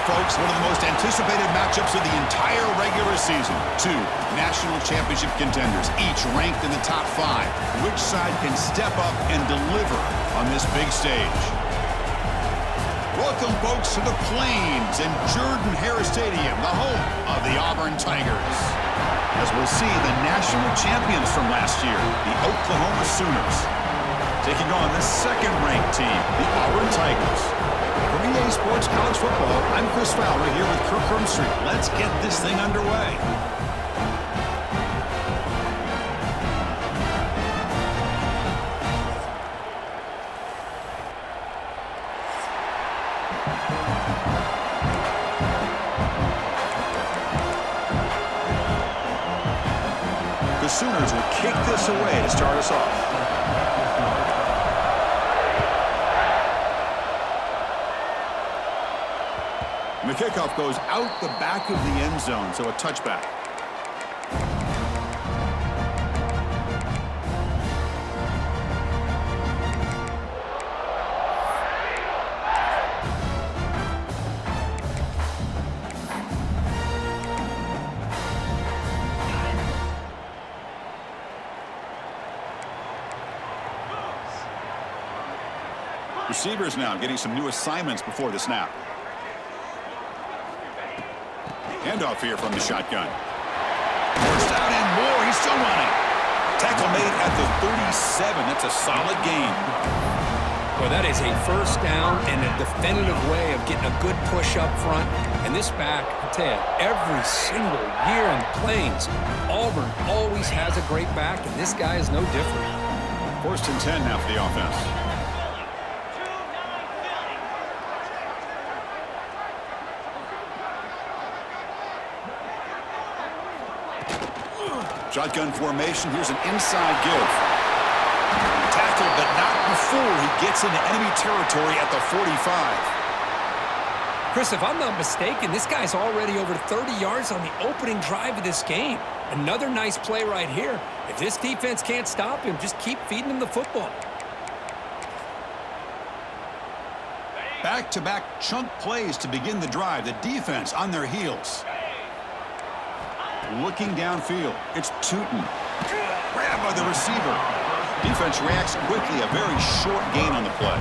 folks, one of the most anticipated matchups of the entire regular season. Two national championship contenders, each ranked in the top 5. Which side can step up and deliver on this big stage? Welcome, folks, to the Plains and Jordan-Hare Stadium, the home of the Auburn Tigers. As we'll see, the national champions from last year, the Oklahoma Sooners, taking on the second-ranked team, the Auburn Tigers. From EA Sports College Football, I'm Chris Fowler here with Kirk Hermstreet. Let's get this thing underway. The Sooners will kick this away to start us off. And the kickoff goes out the back of the end zone, so a touchback. Receivers now getting some new assignments before the snap. Handoff here from the shotgun. First down and more. He's still running. Tackle made at the 37. That's a solid gain. Well, that is a first down and a definitive way of getting a good push up front. And this back, I tell you, every single year in Plains, Auburn always has a great back, and this guy is no different. 1st and 10 now for the offense. Shotgun formation. Here's an inside give. Tackled, but not before he gets into enemy territory at the 45. Chris, if I'm not mistaken, this guy's already over 30 yards on the opening drive of this game. Another nice play right here. If this defense can't stop him, just keep feeding him the football. Back-to-back chunk plays to begin the drive. The defense on their heels. Looking downfield. It's Tootin. Grabbed by the receiver. Defense reacts quickly. A very short gain on the play.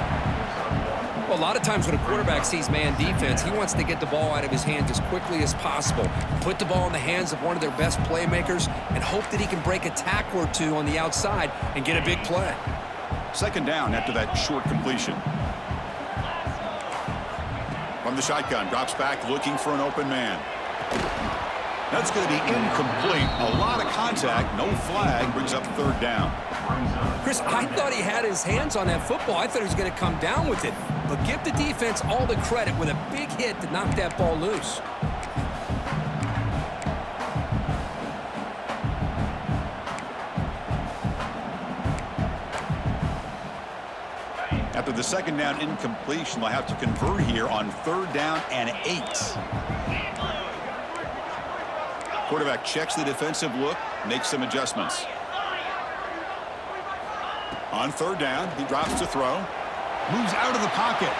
Well, a lot of times when a quarterback sees man defense, he wants to get the ball out of his hands as quickly as possible, put the ball in the hands of one of their best playmakers, and hope that he can break a tackle or two on the outside and get a big play. 2nd down after that short completion. From the shotgun, drops back looking for an open man. That's going to be incomplete. A lot of contact. No flag. Brings up 3rd down. Chris, I thought he had his hands on that football. I thought he was going to come down with it. But give the defense all the credit with a big hit to knock that ball loose. After the 2nd down incompletion, they'll have to convert here on 3rd down and 8. Quarterback checks the defensive look, makes some adjustments. On 3rd down, he drops to throw. Moves out of the pocket.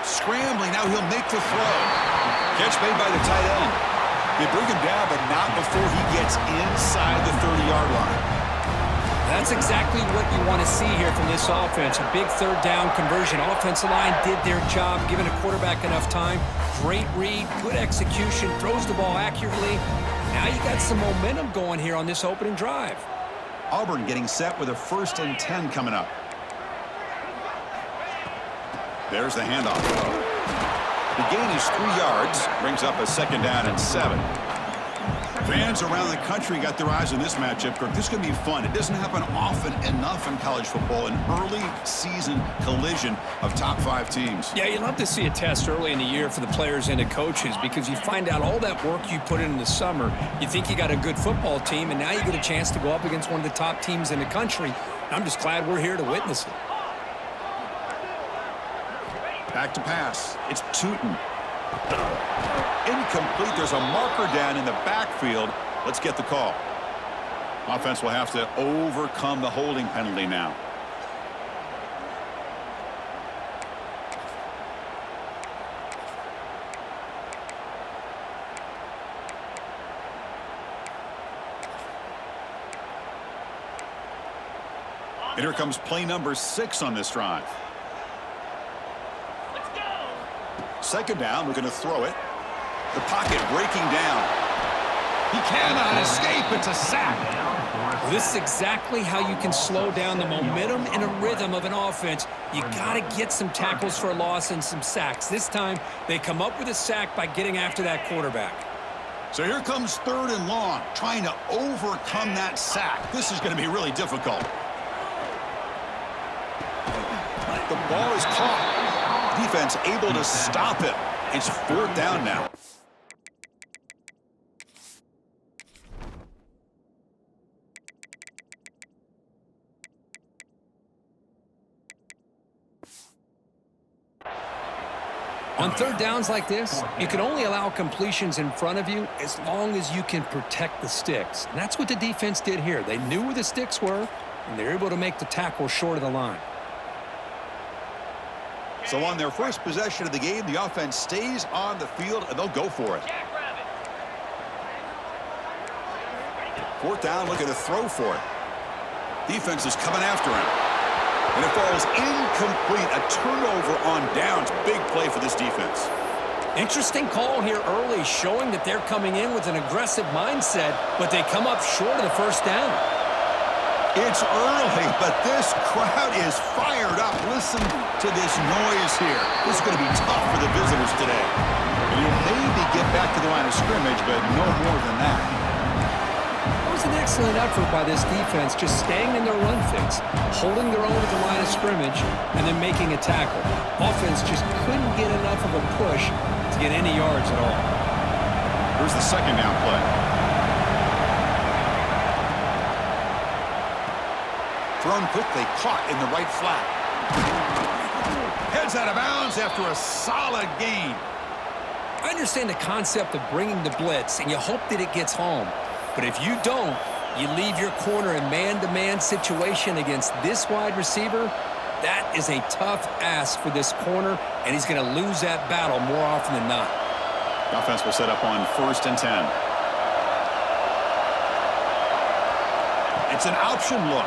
Scrambling, now he'll make the throw. Catch made by the tight end. They bring him down, but not before he gets inside the 30-yard line. That's exactly what you want to see here from this offense. A big 3rd down conversion. Offensive line did their job, giving a quarterback enough time. Great read, good execution, throws the ball accurately. Now you got some momentum going here on this opening drive. Auburn getting set with a 1st and 10 coming up. There's the handoff. The gain is 3 yards, brings up a 2nd down and 7. Fans around the country got their eyes on this matchup, Kirk. This is going to be fun. It doesn't happen often enough in college football, an early season collision of top 5 teams. Yeah, you love to see a test early in the year for the players and the coaches because you find out all that work you put in the summer. You think you got a good football team, and now you get a chance to go up against one of the top teams in the country. I'm just glad we're here to witness it. Back to pass. It's Tootin. Incomplete. There's a marker down in the backfield. Let's get the call. Offense will have to overcome the holding penalty now. And here comes play number 6 on this drive. Let's go. Second down, we're going to throw it. The pocket breaking down. He cannot escape. It's a sack. Well, this is exactly how you can slow down the momentum and a rhythm of an offense. You got to get some tackles for a loss and some sacks. This time, they come up with a sack by getting after that quarterback. So here comes 3rd and long, trying to overcome that sack. This is going to be really difficult. The ball is caught. Defense able to stop it. It's 4th down now. On 3rd downs like this, you can only allow completions in front of you as long as you can protect the sticks. And that's what the defense did here. They knew where the sticks were, and they were able to make the tackle short of the line. So on their first possession of the game, the offense stays on the field, and they'll go for it. 4th down, looking to throw for it. Defense is coming after him. And it falls incomplete. A turnover on downs. Big play for this defense. Interesting call here early, showing that they're coming in with an aggressive mindset, but they come up short of the 1st down. It's early, but this crowd is fired up. Listen to this noise here. This is going to be tough for the visitors today. And you'll maybe get back to the line of scrimmage, but no more than that. It was an excellent effort by this defense, just staying in their run fix, holding their own at the line of scrimmage, and then making a tackle. Offense just couldn't get enough of a push to get any yards at all. Here's the 2nd down play. Thrown quickly, caught in the right flat. Heads out of bounds after a solid gain. I understand the concept of bringing the blitz, and you hope that it gets home. But if you don't, you leave your corner in man-to-man situation against this wide receiver. That is a tough ask for this corner, and he's going to lose that battle more often than not. The offense will set up on 1st and 10. It's an option look.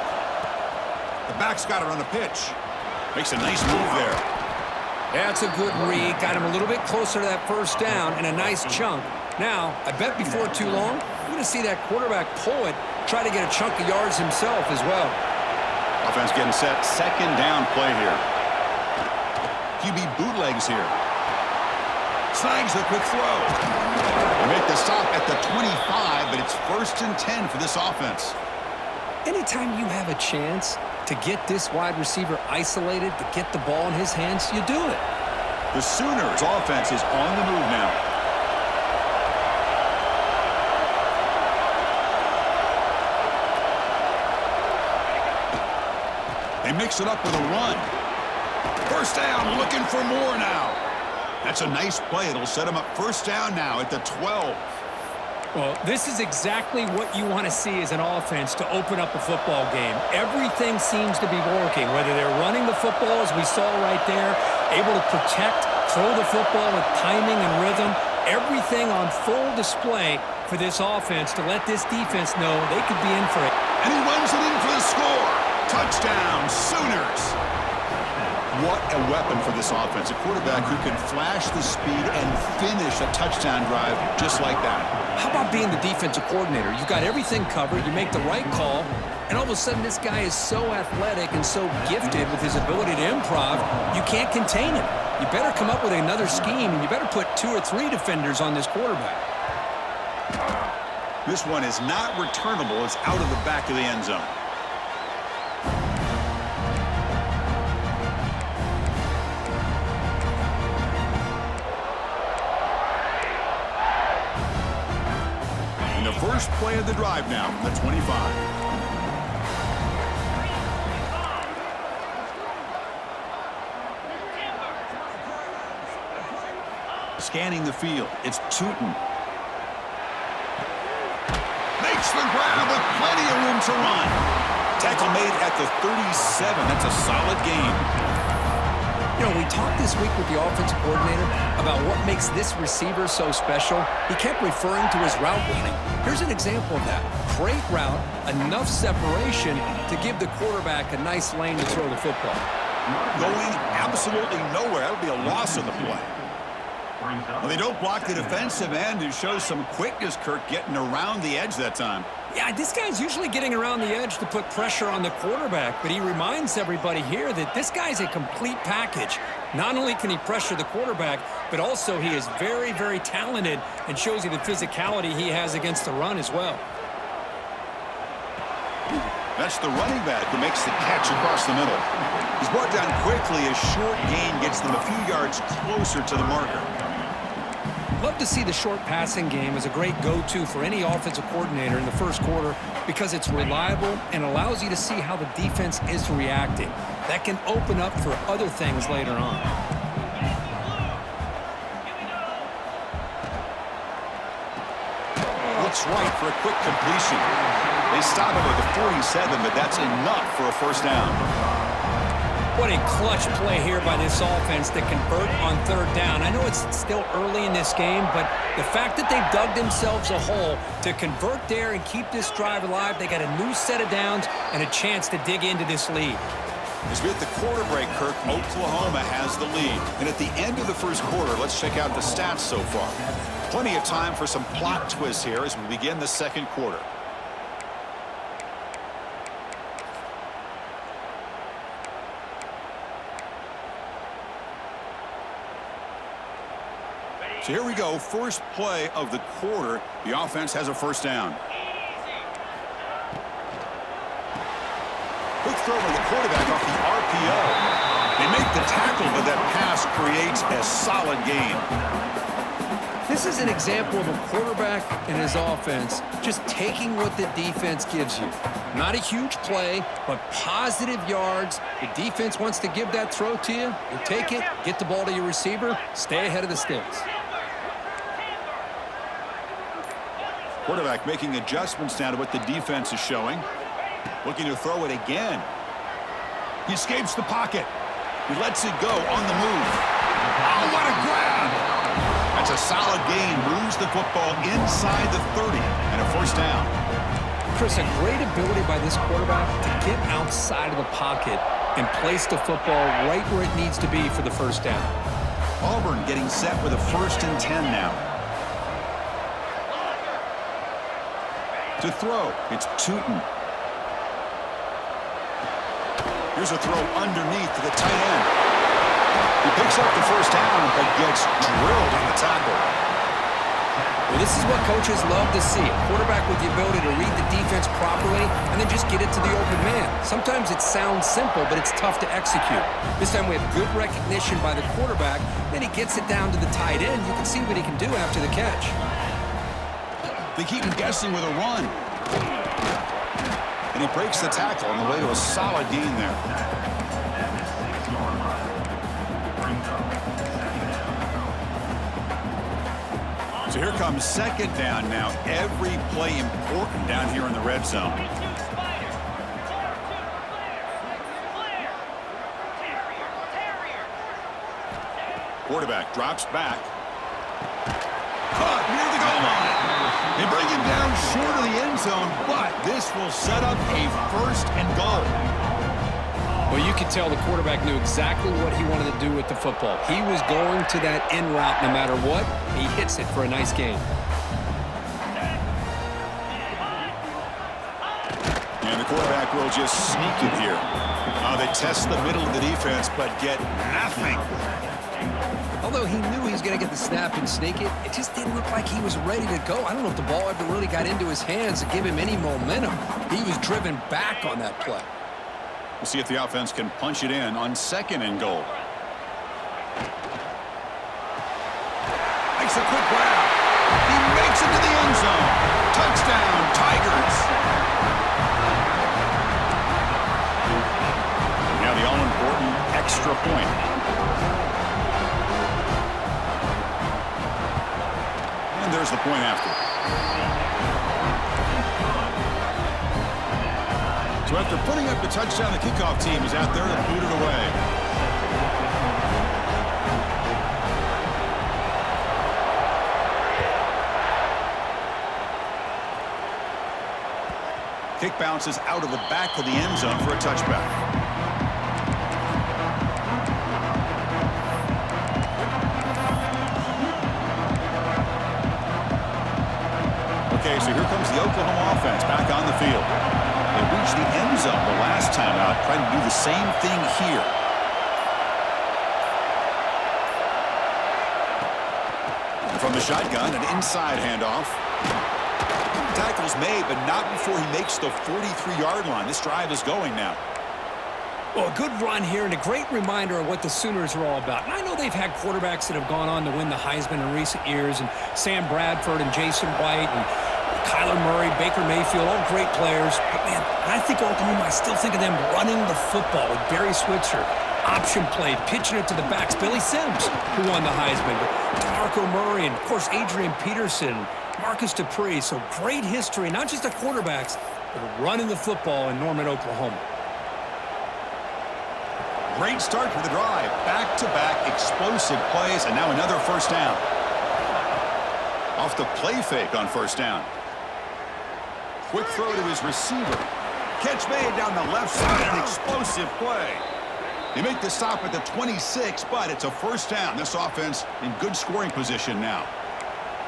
The back's got it on the pitch. Makes a nice move there. That's a good read. Got him a little bit closer to that 1st down and a nice chunk. Now, I bet before too long, we're going to see that quarterback pull it, try to get a chunk of yards himself as well. Offense getting set. 2nd down play here. QB bootlegs here. Snags the quick throw. They make the stop at the 25, but it's 1st and 10 for this offense. Anytime you have a chance to get this wide receiver isolated, to get the ball in his hands, you do it. The Sooners offense is on the move now. They mix it up with a run. 1st down, looking for more now. That's a nice play. It'll set him up 1st down now at the 12. Well, this is exactly what you want to see as an offense to open up a football game. Everything seems to be working, whether they're running the football, as we saw right there, able to protect, throw the football with timing and rhythm. Everything on full display for this offense to let this defense know they could be in for it. And he runs it in for the score. Touchdown, Sooners. What a weapon for this offense. A quarterback who can flash the speed and finish a touchdown drive just like that. How about being the defensive coordinator? You've got everything covered. You make the right call. And all of a sudden, this guy is so athletic and so gifted with his ability to improv, you can't contain him. You better come up with another scheme, and you better put 2 or 3 defenders on this quarterback. This one is not returnable. It's out of the back of the end zone. And the first play of the drive now from the 25. Scanning the field, it's Tootin. Makes the grab with plenty of room to run. Tackle made at the 37. That's a solid gain. You know, we talked this week with the offensive coordinator about what makes this receiver so special. He kept referring to his route running. Here's an example of that. Great route, enough separation to give the quarterback a nice lane to throw the football. Going absolutely nowhere. That would be a loss of the play. Well, they don't block the defensive end. It shows some quickness, Kirk, getting around the edge that time. Yeah, this guy's usually getting around the edge to put pressure on the quarterback, but he reminds everybody here that this guy's a complete package. Not only can he pressure the quarterback, but also he is very, very talented and shows you the physicality he has against the run as well. That's the running back who makes the catch across the middle. He's brought down quickly. A short gain gets them a few yards closer to the marker. Love to see the short passing game as a great go-to for any offensive coordinator in the first quarter because it's reliable and allows you to see how the defense is reacting. That can open up for other things later on. Looks right for a quick completion. They stop him at the 47, but that's enough for a first down. What a clutch play here by this offense to convert on third down. I know it's still early in this game, but the fact that they've dug themselves a hole to convert there and keep this drive alive, they got a new set of downs and a chance to dig into this lead. As we hit the quarter break, Kirk, Oklahoma has the lead. And at the end of the first quarter, let's check out the stats so far. Plenty of time for some plot twists here as we begin the second quarter. So here we go, first play of the quarter. The offense has a first down. Quick throw by the quarterback off the RPO. They make the tackle, but that pass creates a solid gain. This is an example of a quarterback and his offense just taking what the defense gives you. Not a huge play, but positive yards. The defense wants to give that throw to you. You take it, get the ball to your receiver, stay ahead of the sticks. Quarterback making adjustments now to what the defense is showing. Looking to throw it again. He escapes the pocket. He lets it go on the move. Oh, what a grab! That's a solid gain. Moves the football inside the 30 and a first down. Chris, a great ability by this quarterback to get outside of the pocket and place the football right where it needs to be for the first down. Auburn getting set with a 1st and 10 now. To throw, it's Tootin. Here's a throw underneath to the tight end. He picks up the first down, but gets drilled on the tackle. Well, this is what coaches love to see. A quarterback with the ability to read the defense properly and then just get it to the open man. Sometimes it sounds simple, but it's tough to execute. This time we have good recognition by the quarterback. Then he gets it down to the tight end. You can see what he can do after the catch. They keep him guessing with a run. And he breaks the tackle on the way to a solid gain there. So here comes second down now. Every play important down here in the red zone. Quarterback drops back. Caught near the goal line. They bring him down short of the end zone, but this will set up a 1st and goal. Well, you could tell the quarterback knew exactly what he wanted to do with the football. He was going to that in route no matter what. He hits it for a nice gain. And the quarterback will just sneak it here. They test the middle of the defense, but get nothing. Although he knew he was going to get the snap and sneak it, it just didn't look like he was ready to go. I don't know if the ball ever really got into his hands to give him any momentum. He was driven back on that play. We'll see if the offense can punch it in on 2nd and goal. Makes a quick grab. He makes it to the end zone. Touchdown, Tigers. Now the all-important extra point. And there's the point after. So after putting up the touchdown, the kickoff team is out there to boot it away. Kick bounces out of the back of the end zone for a touchback. Okay, so here comes the Oklahoma offense back on the field. They reached the end zone the last time out, trying to do the same thing here. And from the shotgun, an inside handoff. Tackle's made, but not before he makes the 43-yard line. This drive is going now. Well, a good run here and a great reminder of what the Sooners are all about. And I know they've had quarterbacks that have gone on to win the Heisman in recent years, and Sam Bradford and Jason White and Kyler Murray, Baker Mayfield, all great players. But, man, I think Oklahoma, I still think of them running the football with Barry Switzer. Option play, pitching it to the backs. Billy Sims, who won the Heisman. But DeMarco Murray and, of course, Adrian Peterson, Marcus Dupree. So great history, not just the quarterbacks, but running the football in Norman, Oklahoma. Great start for the drive. Back-to-back explosive plays, and now another first down. Off the play fake on first down. Quick throw to his receiver. Catch made down the left side. An explosive play. They make the stop at the 26, but it's a first down. This offense in good scoring position now.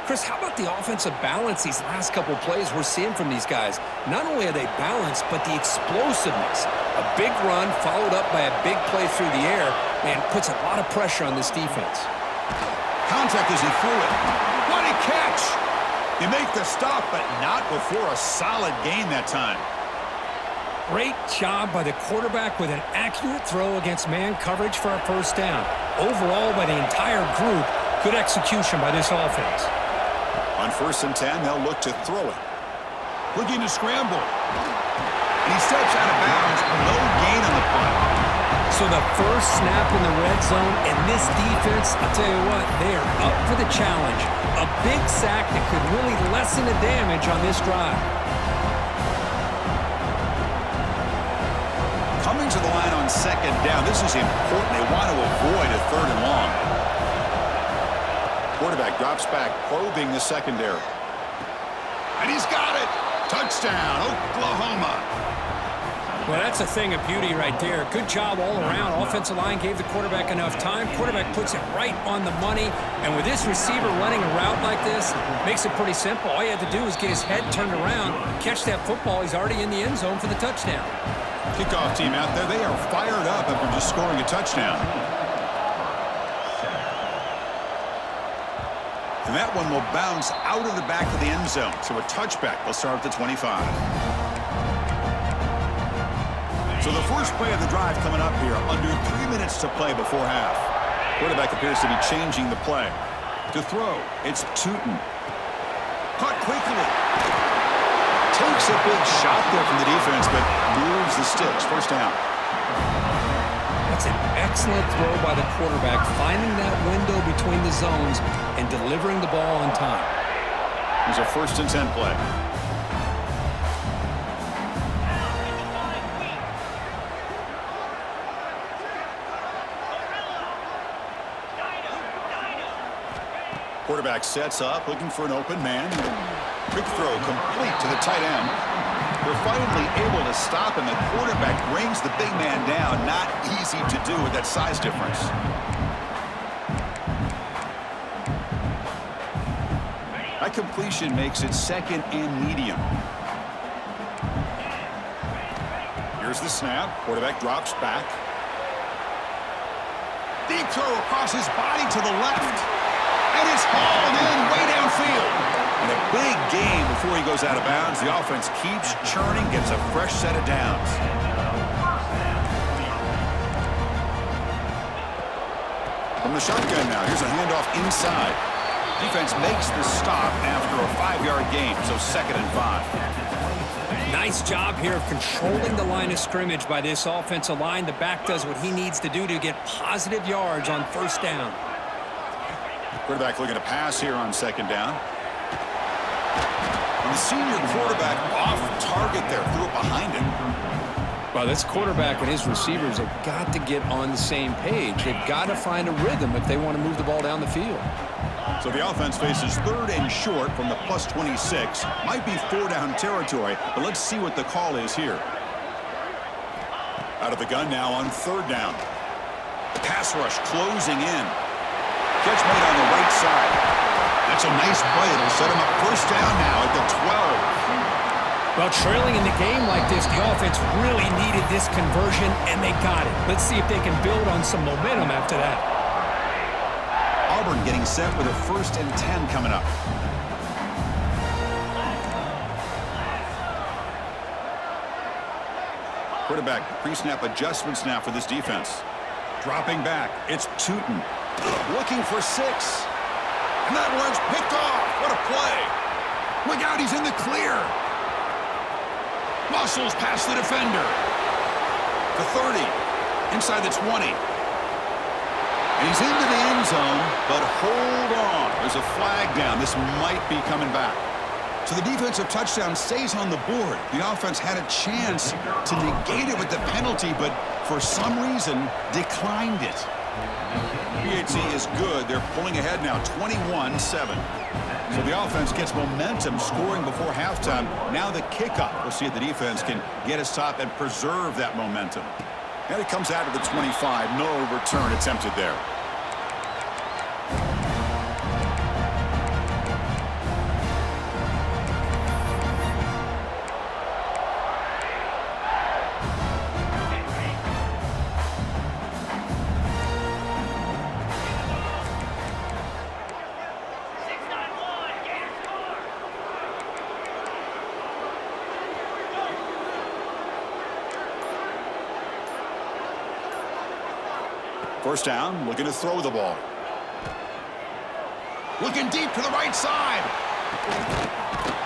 Chris, how about the offensive balance these last couple plays we're seeing from these guys? Not only are they balanced, but the explosiveness. A big run followed up by a big play through the air, man, puts a lot of pressure on this defense. Contact as he threw it. What a catch! They make the stop, but not before a solid gain that time. Great job by the quarterback with an accurate throw against man coverage for a first down. Overall, by the entire group, good execution by this offense. On 1st and 10, they'll look to throw it. Looking to scramble. And he steps out of bounds. No gain on the play. So the first snap in the red zone, and this defense, I'll tell you what, they are up for the challenge. A big sack that could really lessen the damage on this drive. Coming to the line on 2nd down. This is important. They want to avoid a 3rd and long. Quarterback drops back, probing the secondary. And he's got it. Touchdown, Oklahoma. Well, that's a thing of beauty right there. Good job all around. Offensive line gave the quarterback enough time. Quarterback puts it right on the money. And with this receiver running a route like this, makes it pretty simple. All you had to do was get his head turned around, catch that football. He's already in the end zone for the touchdown. Kickoff team out there, they are fired up after just scoring a touchdown. And that one will bounce out of the back of the end zone. So a touchback will start at the 25. So the first play of the drive coming up here. Under 3 minutes to play before half. Quarterback appears to be changing the play. To throw, it's Tootin. Caught quickly. Takes a big shot there from the defense, but moves the sticks. First down. That's an excellent throw by the quarterback, finding that window between the zones and delivering the ball on time. Here's a 1st and 10 play. Quarterback sets up, looking for an open man. Quick throw complete to the tight end. They're finally able to stop him. The quarterback brings the big man down. Not easy to do with that size difference. That completion makes it 2nd and medium. Here's the snap. Quarterback drops back. Deep throw across his body to the left. And it's hauled in way downfield. And a big gain before he goes out of bounds. The offense keeps churning, gets a fresh set of downs. From the shotgun now, here's a handoff inside. Defense makes the stop after a 5-yard gain, so 2nd and 5. Nice job here of controlling the line of scrimmage by this offensive line. The back does what he needs to do to get positive yards on first down. Quarterback looking to pass here on 2nd down. And the senior quarterback off target there, threw it behind him. Well, this quarterback and his receivers have got to get on the same page. They've got to find a rhythm if they want to move the ball down the field. So the offense faces 3rd and short from the plus 26. Might be 4-down territory, but let's see what the call is here. Out of the gun now on 3rd down. Pass rush closing in. Catch made on the right side. That's a nice play. It'll set him up 1st down now at the 12. Well, trailing in the game like this, the offense really needed this conversion, and they got it. Let's see if they can build on some momentum after that. Auburn getting set with a 1st and 10 coming up. Quarterback pre-snap adjustments now for this defense. Dropping back, it's Tootin. Looking for 6. And that one's picked off. What a play. Look out, he's in the clear. Muscles past the defender. The 30. Inside the 20. And he's into the end zone, but hold on. There's a flag down. This might be coming back. So the defensive touchdown stays on the board. The offense had a chance to negate it with the penalty, but for some reason declined it. PAT is good. They're pulling ahead now, 21-7. So the offense gets momentum, scoring before halftime. Now the kickoff. We'll see if the defense can get a stop and preserve that momentum. And it comes out of the 25. No return attempted there. First down, looking to throw the ball. Looking deep to the right side.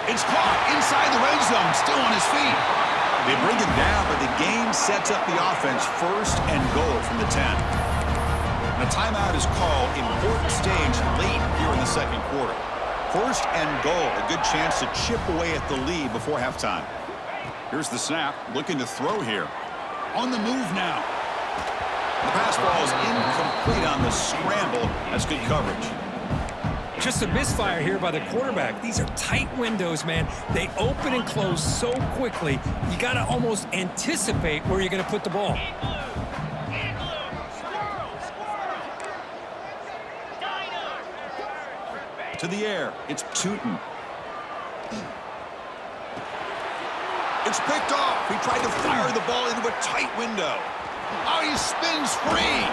It's caught inside the red zone, still on his feet. They bring him down, but the game sets up the offense 1st and goal from the 10. And a timeout is called, important stage late here in the 2nd quarter. 1st and goal, a good chance to chip away at the lead before halftime. Here's the snap, looking to throw here. On the move now. The pass ball is incomplete on the scramble. That's good coverage. Just a misfire here by the quarterback. These are tight windows, man. They open and close so quickly. You got to almost anticipate where you're going to put the ball. To the air, it's Tootin. It's picked off. He tried to fire the ball into a tight window. Oh, he spins free.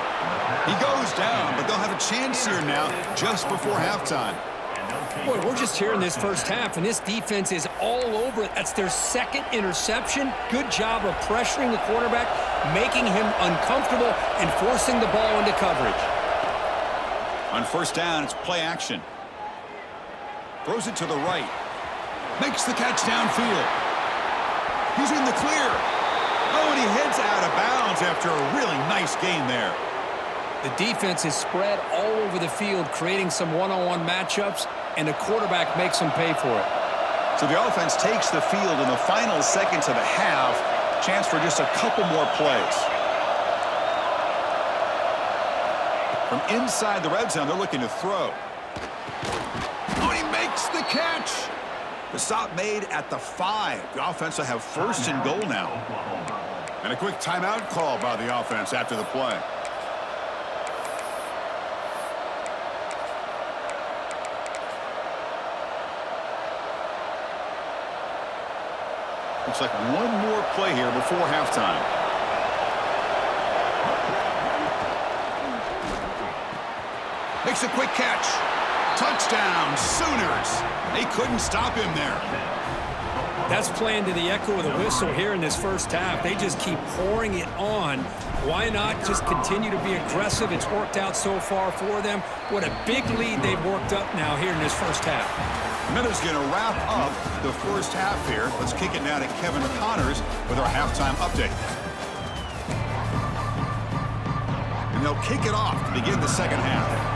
He goes down, but they'll have a chance here now just before halftime. Boy, we're just here in this first half, and this defense is all over it. That's their 2nd interception. Good job of pressuring the quarterback, making him uncomfortable, and forcing the ball into coverage. On 1st down, it's play action. Throws it to the right. Makes the catch downfield. He's in the clear. Oh, and he heads out of bounds after a really nice gain there. The defense is spread all over the field, creating some one-on-one matchups, and the quarterback makes them pay for it. So the offense takes the field in the final seconds of the half. Chance for just a couple more plays. From inside the red zone, they're looking to throw. Oh, and he makes the catch. The stop made at the 5. The offense will have 1st and goal now. And a quick timeout call by the offense after the play. Looks like one more play here before halftime. Makes a quick catch. Touchdown, Sooners. They couldn't stop him there. That's playing to the echo of the whistle here in this first half. They just keep pouring it on. Why not just continue to be aggressive? It's worked out so far for them. What a big lead they've worked up now here in this first half. Minuta's going to wrap up the first half here. Let's kick it now to Kevin Connors with our halftime update. And they'll kick it off to begin the 2nd half.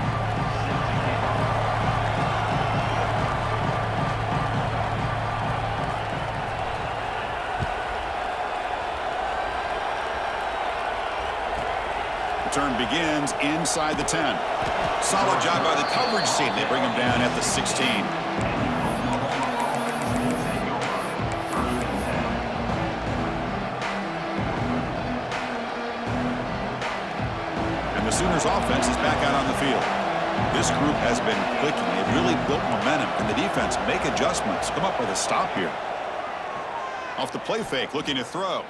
The turn begins inside the 10. Solid job by the coverage team. They bring him down at the 16. And the Sooners offense is back out on the field. This group has been clicking. They've really built momentum. And the defense make adjustments. Come up with a stop here. Off the play fake, looking to throw.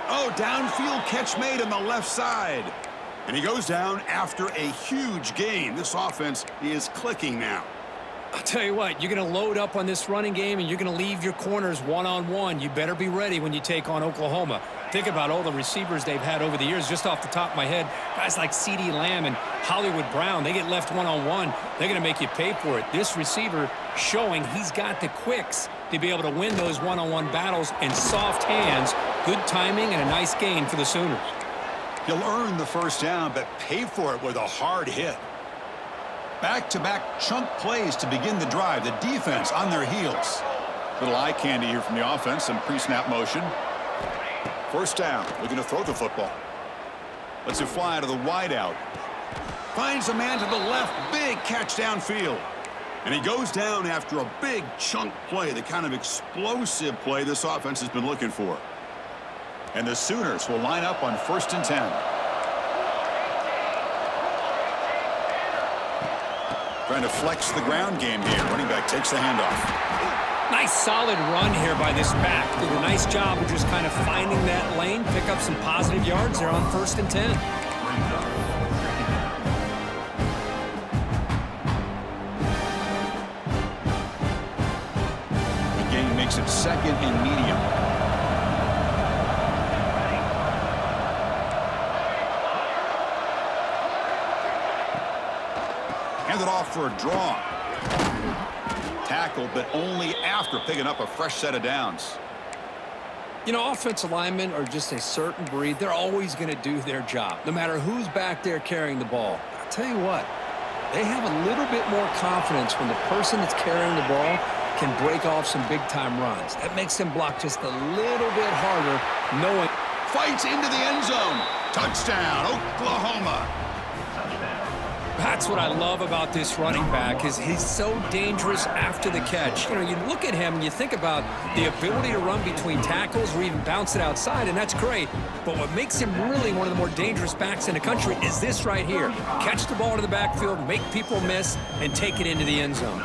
Oh, downfield catch made on the left side. And he goes down after a huge gain. This offense is clicking now. I'll tell you what, you're going to load up on this running game and you're going to leave your corners one-on-one. You better be ready when you take on Oklahoma. Think about all the receivers they've had over the years. Just off the top of my head, guys like CeeDee Lamb and Hollywood Brown, they get left one-on-one. They're going to make you pay for it. This receiver showing he's got the quicks to be able to win those one-on-one battles in soft hands. Good timing and a nice gain for the Sooners. He'll earn the first down, but pay for it with a hard hit. Back-to-back chunk plays to begin the drive. The defense on their heels. Little eye candy here from the offense. Some pre-snap motion. First down. Looking to throw the football. Lets it fly to the wideout. Finds a man to the left. Big catch downfield. And he goes down after a big chunk play. The kind of explosive play this offense has been looking for. And the Sooners will line up on 1st and 10. Trying to flex the ground game here. Running back takes the handoff. Nice solid run here by this back. Did a nice job of just kind of finding that lane, pick up some positive yards there on 1st and 10. The game makes it 2nd and medium. Handed off for a draw. Tackle, but only after picking up a fresh set of downs. You know, offensive linemen are just a certain breed. They're always going to do their job, no matter who's back there carrying the ball. I'll tell you what, they have a little bit more confidence when the person that's carrying the ball can break off some big-time runs. That makes them block just a little bit harder, knowing. Fights into the end zone. Touchdown, Oklahoma. That's what I love about this running back is he's so dangerous after the catch. You know, you look at him and you think about the ability to run between tackles or even bounce it outside, and that's great. But what makes him really one of the more dangerous backs in the country is this right here. Catch the ball to the backfield, make people miss, and take it into the end zone.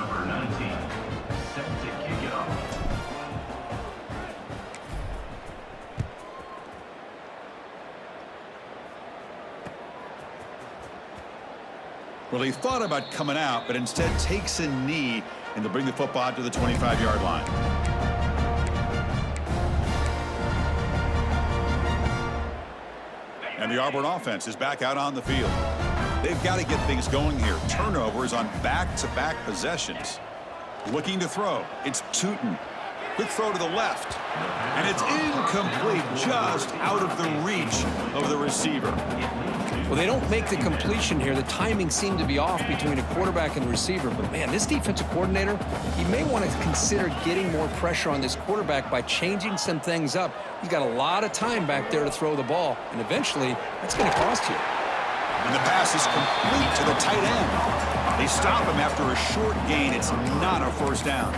Well, he thought about coming out, but instead takes a knee and to bring the football out to the 25-yard line. And the Auburn offense is back out on the field. They've got to get things going here. Turnovers on back-to-back possessions. Looking to throw. It's Tootin. Quick throw to the left. And it's incomplete, just out of the reach of the receiver. Well, they don't make the completion here. The timing seemed to be off between a quarterback and the receiver. But, man, this defensive coordinator, he may want to consider getting more pressure on this quarterback by changing some things up. He's got a lot of time back there to throw the ball, and eventually that's going to cost you. And the pass is complete to the tight end. They stop him after a short gain. It's not a first down.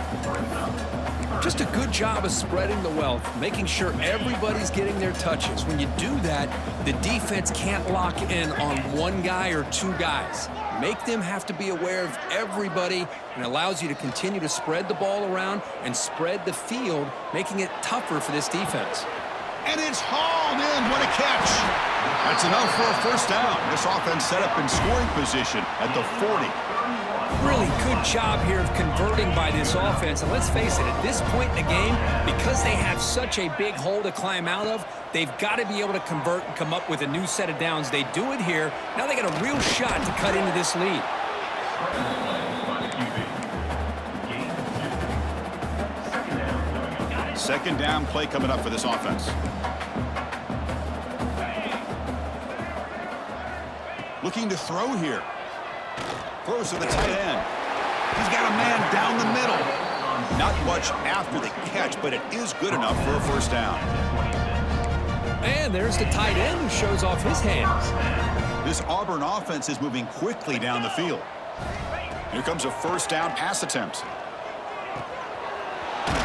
Just a good job of spreading the wealth, making sure everybody's getting their touches. When you do that, the defense can't lock in on one guy or two guys. Make them have to be aware of everybody, and allows you to continue to spread the ball around and spread the field, making it tougher for this defense. And it's hauled in. What a catch. That's enough for a first down. This offense set up in scoring position at the 40. Really good job here of converting by this offense. And let's face it, at this point in the game, because they have such a big hole to climb out of, they've got to be able to convert and come up with a new set of downs. They do it here. Now they got a real shot to cut into this lead. Second down play coming up for this offense. Looking to throw here. Throws to the tight end. He's got a man down the middle. Not much after the catch, but it is good enough for a first down. And there's the tight end who shows off his hands. This Auburn offense is moving quickly down the field. Here comes a first down pass attempt.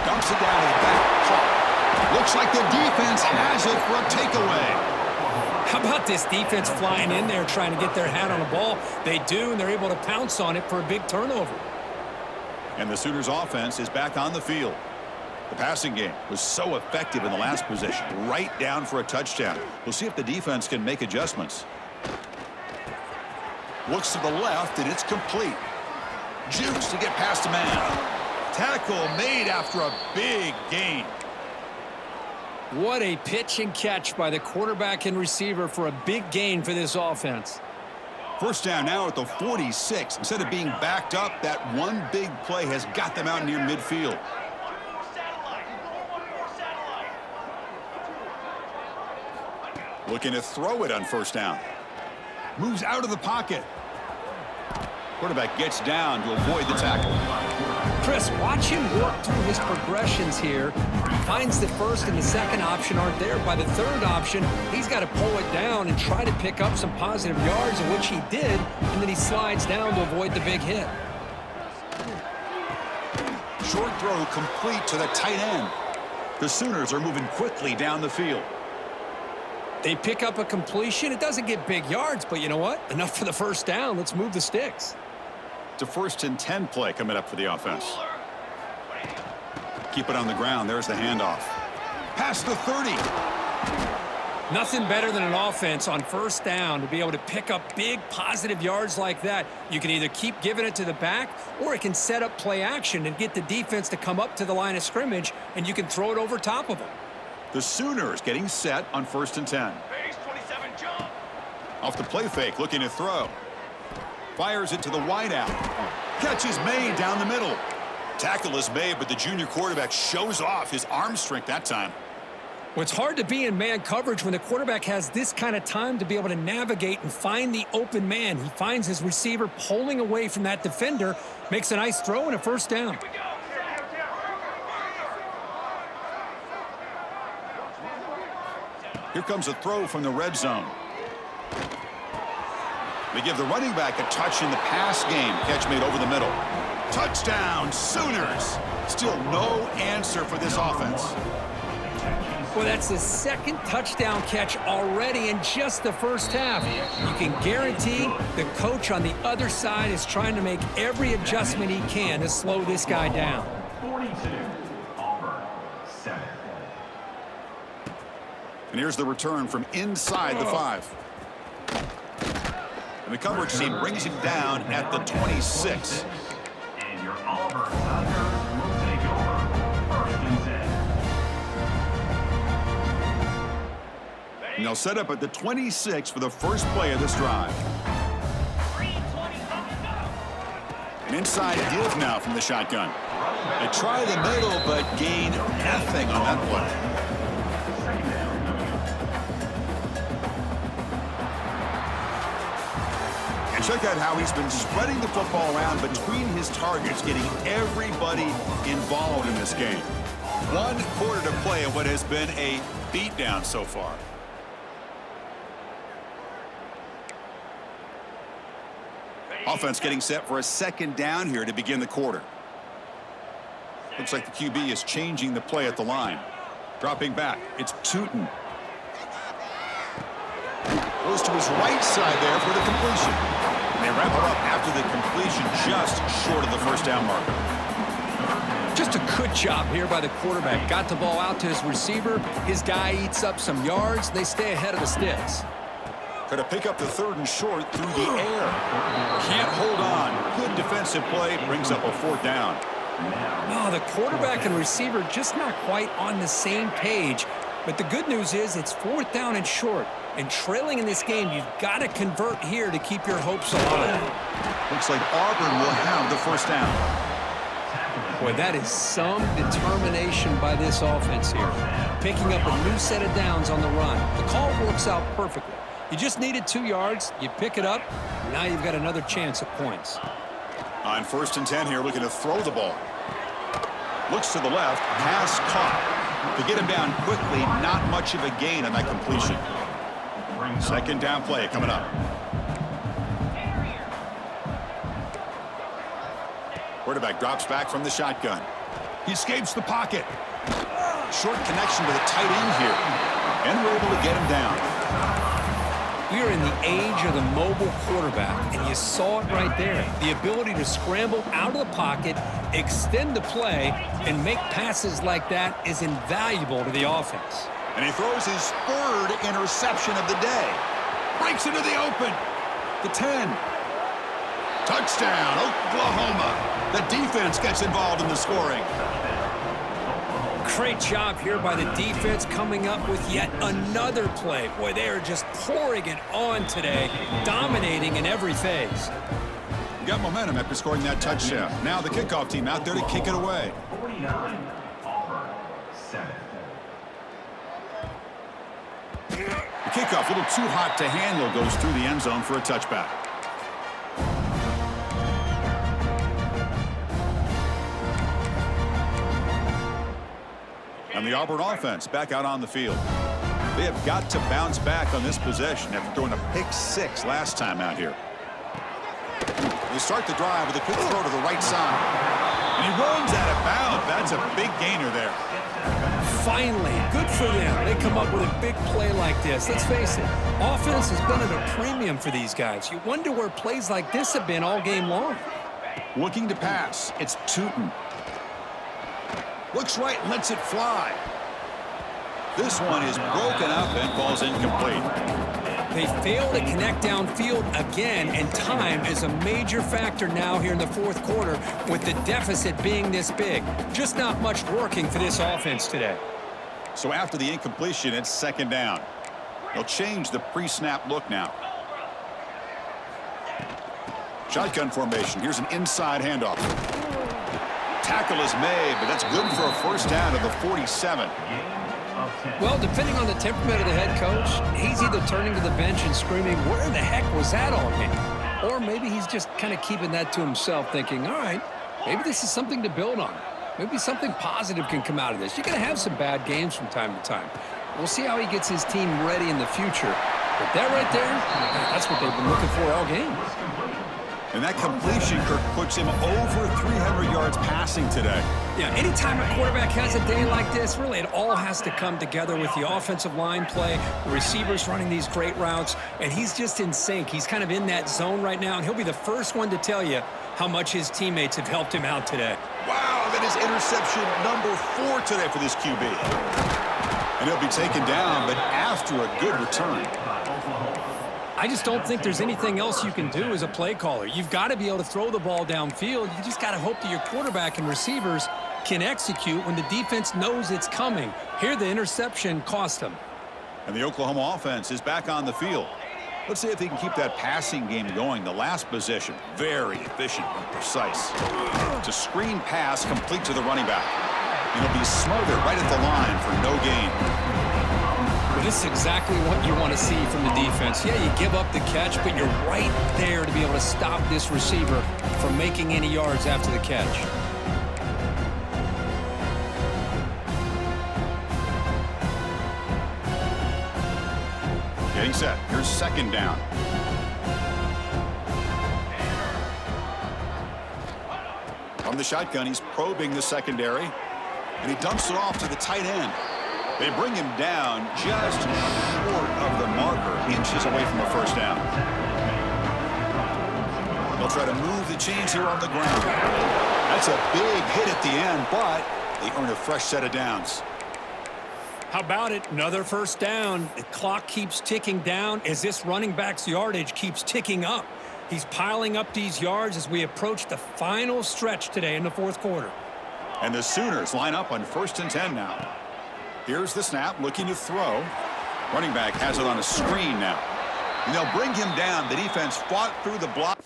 Dumps it down to the back. Caught. Looks like the defense has it for a takeaway. How about this defense flying in there trying to get their hat on the ball? They do, and they're able to pounce on it for a big turnover. And the Sooners offense is back on the field. The passing game was so effective in the last possession, right down for a touchdown. We'll see if the defense can make adjustments. Looks to the left, and it's complete. Jukes to get past a man. Tackle made after a big gain. What a pitch and catch by the quarterback and receiver for a big gain for this offense. First down now at the 46. Instead of being backed up, that one big play has got them out near midfield. Looking to throw it on first down. Moves out of the pocket. Quarterback gets down to avoid the tackle. Chris, watch him work through his progressions here. Finds the first and the second option aren't there. By the third option, he's got to pull it down and try to pick up some positive yards, which he did, and then he slides down to avoid the big hit. Short throw complete to the tight end. The Sooners are moving quickly down the field. They pick up a completion. It doesn't get big yards, but you know what? Enough for the first down. Let's move the sticks. It's a 1st and 10 play coming up for the offense. Keep it on the ground. There's the handoff. Past the 30. Nothing better than an offense on first down to be able to pick up big positive yards like that. You can either keep giving it to the back, or it can set up play action and get the defense to come up to the line of scrimmage, and you can throw it over top of them. The Sooners getting set on 1st and 10. Base 27 jump. Off the play fake, looking to throw. Fires it to the wideout. Catch is made down the middle. Tackle is made, but the junior quarterback shows off his arm strength that time. Well, it's hard to be in man coverage when the quarterback has this kind of time to be able to navigate and find the open man. He finds his receiver pulling away from that defender, makes a nice throw and a first down. Here comes a throw from the red zone. They give the running back a touch in the pass game. Catch made over the middle. Touchdown, Sooners. Still no answer for this offense. Well, that's the second touchdown catch already in just the first half. You can guarantee the coach on the other side is trying to make every adjustment he can to slow this guy down. 42, Auburn, 7. And here's the return from inside the 5. And the coverage team brings him down at the 26. And your Auburn Tigers will take over 1st and 10. And they'll set up at the 26 for the first play of this drive. An inside give now from the shotgun. They try the middle, but gain nothing on that play. And check out how he's been spreading the football around between his targets, getting everybody involved in this game. 1 quarter to play in what has been a beatdown so far. Offense getting set for a second down here to begin the quarter. Looks like the QB is changing the play at the line. Dropping back, it's Tootin. Goes to his right side there for the completion. And they wrap it up after the completion, just short of the first down marker. Just a good job here by the quarterback. Got the ball out to his receiver. His guy eats up some yards. They stay ahead of the sticks. Going to pick up the 3rd and short through the air. Can't hold on. Good defensive play. Brings up a 4th down. Oh, the quarterback and receiver just not quite on the same page. But the good news is it's 4th down and short. And trailing in this game, you've got to convert here to keep your hopes alive. Looks like Auburn will have the first down. Boy, that is some determination by this offense here. Picking up a new set of downs on the run. The call works out perfectly. You just needed 2 yards. You pick it up. Now you've got another chance at points. On 1st and 10 here, looking to throw the ball. Looks to the left. Pass caught. To get him down quickly, not much of a gain on that completion. Second down play coming up. Quarterback drops back from the shotgun. He escapes the pocket. Short connection to the tight end here. And we're able to get him down. We are in the age of the mobile quarterback, and you saw it right there. The ability to scramble out of the pocket, extend the play, and make passes like that is invaluable to the offense. And he throws his third interception of the day. Breaks into the open. The 10. Touchdown, Oklahoma. The defense gets involved in the scoring. Great job here by the defense coming up with yet another play. Boy, they are just pouring it on today, dominating in every phase. Got momentum after scoring that touchdown. Now the kickoff team out there to kick it away. 49, Auburn, 7. The kickoff, a little too hot to handle, goes through the end zone for a touchback. And the Auburn offense back out on the field. They have got to bounce back on this possession after throwing a pick 6 last time out here. They start the drive with a quick throw to the right side. And he runs out of bounds. That's a big gainer there. Finally, good for them. They come up with a big play like this. Let's face it, offense has been at a premium for these guys. You wonder where plays like this have been all game long. Looking to pass. It's Tootin. Looks right and lets it fly. This one is broken up and falls incomplete. They fail to connect downfield again, and time is a major factor now here in the fourth quarter with the deficit being this big. Just not much working for this offense today. So after the incompletion, it's second down. They'll change the pre-snap look now. Shotgun formation. Here's an inside handoff. Tackle is made, but that's good for a first down to the 47. Well, depending on the temperament of the head coach, he's either turning to the bench and screaming, where the heck was that all game? Or maybe he's just kind of keeping that to himself, thinking, all right, maybe this is something to build on. Maybe something positive can come out of this. You're going to have some bad games from time to time. We'll see how he gets his team ready in the future. But that right there, that's what they've been looking for all game. And that completion, Kirk, puts him over 300 yards passing today. Yeah, anytime a quarterback has a day like this, really it all has to come together with the offensive line play, the receivers running these great routes, and he's just in sync. He's kind of in that zone right now, and he'll be the first one to tell you how much his teammates have helped him out today. Wow, that is interception number 4 today for this QB. And he'll be taken down, but after a good return. I just don't think there's anything else you can do as a play caller. You've got to be able to throw the ball downfield. You just got to hope that your quarterback and receivers can execute when the defense knows it's coming. Here, the interception cost them. And the Oklahoma offense is back on the field. Let's see if they can keep that passing game going. The last possession, very efficient and precise. It's a screen pass complete to the running back. And he'll be smothered right at the line for no gain. Well, this is exactly what you want to see from the defense. Yeah, you give up the catch, but you're right there to be able to stop this receiver from making any yards after the catch. Getting set. Here's second down. From the shotgun, he's probing the secondary, and he dumps it off to the tight end. They bring him down just short of the marker, inches away from a first down. They'll try to move the chains here on the ground. That's a big hit at the end, but they earn a fresh set of downs. How about it? Another first down. The clock keeps ticking down as this running back's yardage keeps ticking up. He's piling up these yards as we approach the final stretch today in the fourth quarter. And the Sooners line up on 1st and 10 now. Here's the snap, looking to throw. Running back has it on a screen now. And they'll bring him down. The defense fought through the block.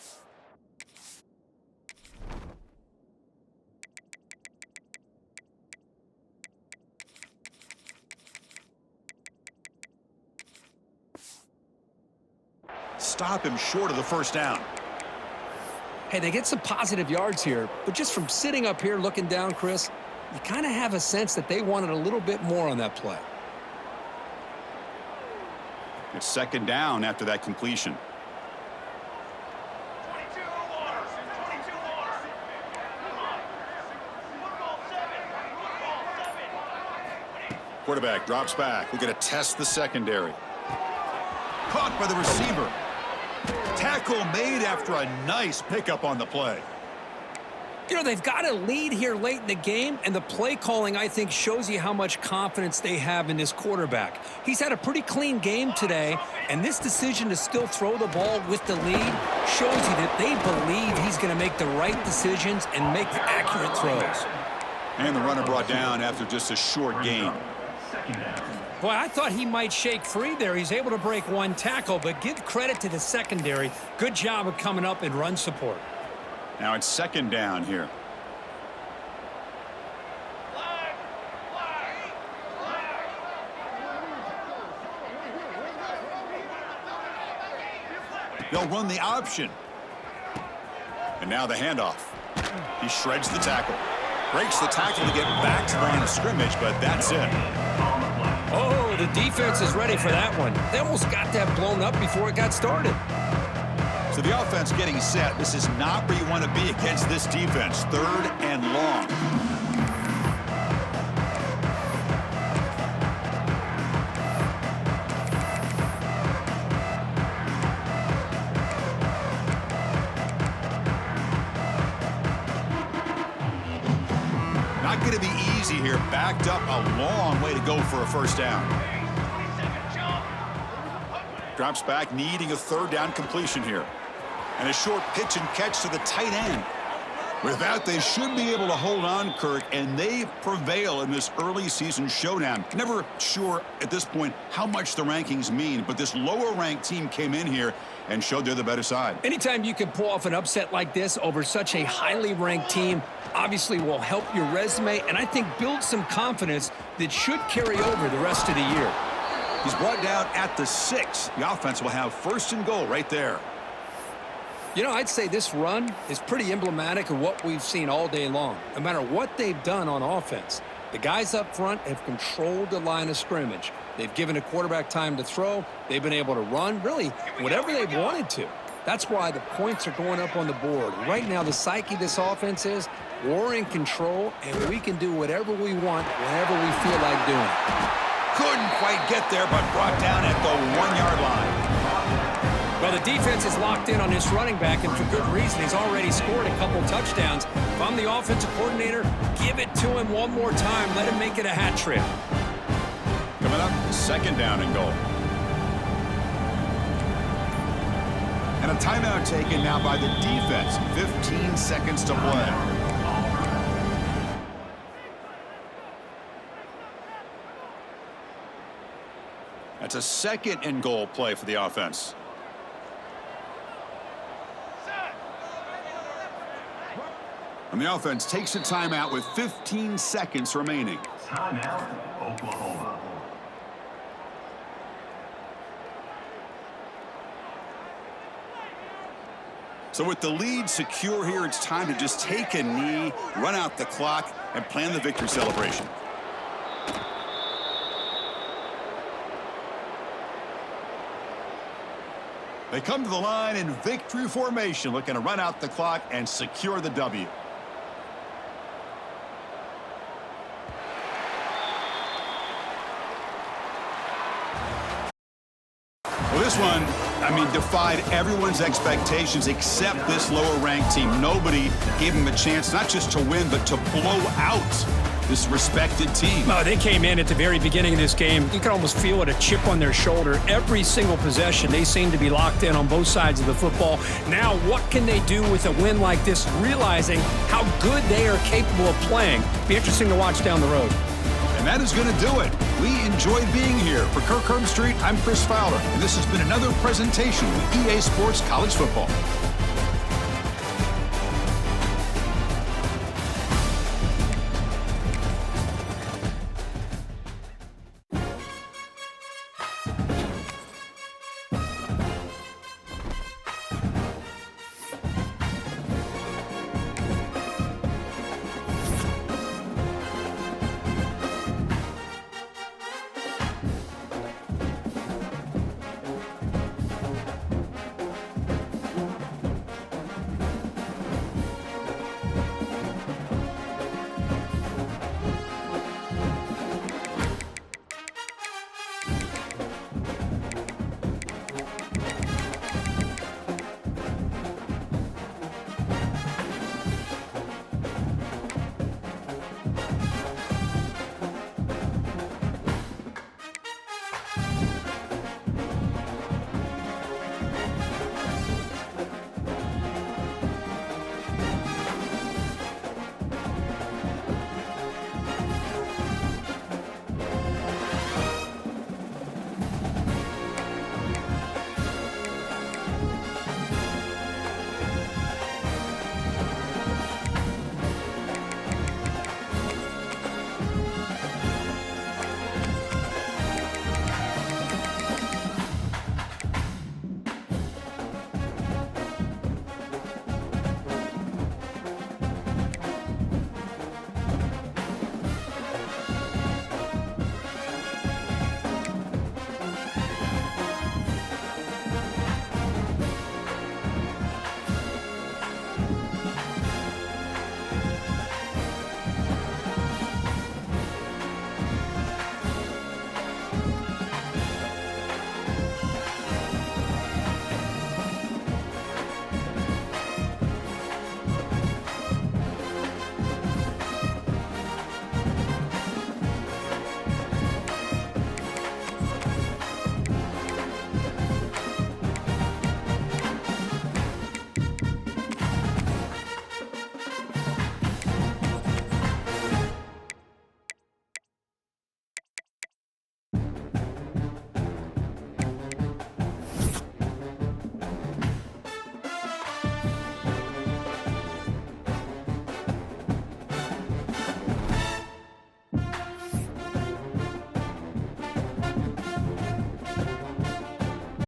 Stop him short of the first down. Hey, they get some positive yards here, but just from sitting up here looking down, Chris, you kind of have a sense that they wanted a little bit more on that play. It's second down after that completion. Quarterback drops back. We're going to test the secondary. Caught by the receiver. Tackle made after a nice pickup on the play. You know, they've got a lead here late in the game, and the play calling, I think, shows you how much confidence they have in this quarterback. He's had a pretty clean game today, and this decision to still throw the ball with the lead shows you that they believe he's going to make the right decisions and make the accurate throws. And the runner brought down after just a short gain. Boy, I thought he might shake free there. He's able to break one tackle, but give credit to the secondary. Good job of coming up in run support. Now it's second down here. They'll run the option. And now the handoff. He shreds the tackle. Breaks the tackle to get back to the line of scrimmage, but that's it. Oh, the defense is ready for that one. They almost got that blown up before it got started. So the offense getting set. This is not where you want to be against this defense. Third and long. Not going to be easy here. Backed up a long way to go for a first down. Drops back, needing a third down completion here. And a short pitch and catch to the tight end. With that, they should be able to hold on, Kirk, and they prevail in this early season showdown. Never sure at this point how much the rankings mean, but this lower-ranked team came in here and showed they're the better side. Anytime you can pull off an upset like this over such a highly ranked team, obviously will help your resume, and I think build some confidence that should carry over the rest of the year. He's brought down at the 6. The offense will have first and goal right there. You know, I'd say this run is pretty emblematic of what we've seen all day long. No matter what they've done on offense, the guys up front have controlled the line of scrimmage. They've given a quarterback time to throw. They've been able to run, really, whatever they've wanted to. That's why the points are going up on the board. Right now, the psyche of this offense is we're in control, and we can do whatever we want whenever we feel like doing it. Couldn't quite get there, but brought down at the 1-yard line. Well, the defense is locked in on this running back, and for good reason. He's already scored a couple touchdowns. If I'm the offensive coordinator, give it to him one more time. Let him make it a hat trick. Coming up, second down and goal. And a timeout taken now by the defense. 15 seconds to play. That's a second and goal play for the offense. And the offense takes a timeout with 15 seconds remaining. Timeout, Oklahoma. So with the lead secure here, it's time to just take a knee, run out the clock, and plan the victory celebration. They come to the line in victory formation, looking to run out the clock and secure the W. Well, this one, I mean, defied everyone's expectations except this lower-ranked team. Nobody gave them a chance not just to win, but to blow out this respected team. Oh, they came in at the very beginning of this game. You can almost feel it, a chip on their shoulder. Every single possession, they seem to be locked in on both sides of the football. Now, what can they do with a win like this, realizing how good they are capable of playing? Be interesting to watch down the road. And that is going to do it. We enjoyed being here. For Kirk Herbstreit, I'm Chris Fowler, and this has been another presentation of EA Sports College Football.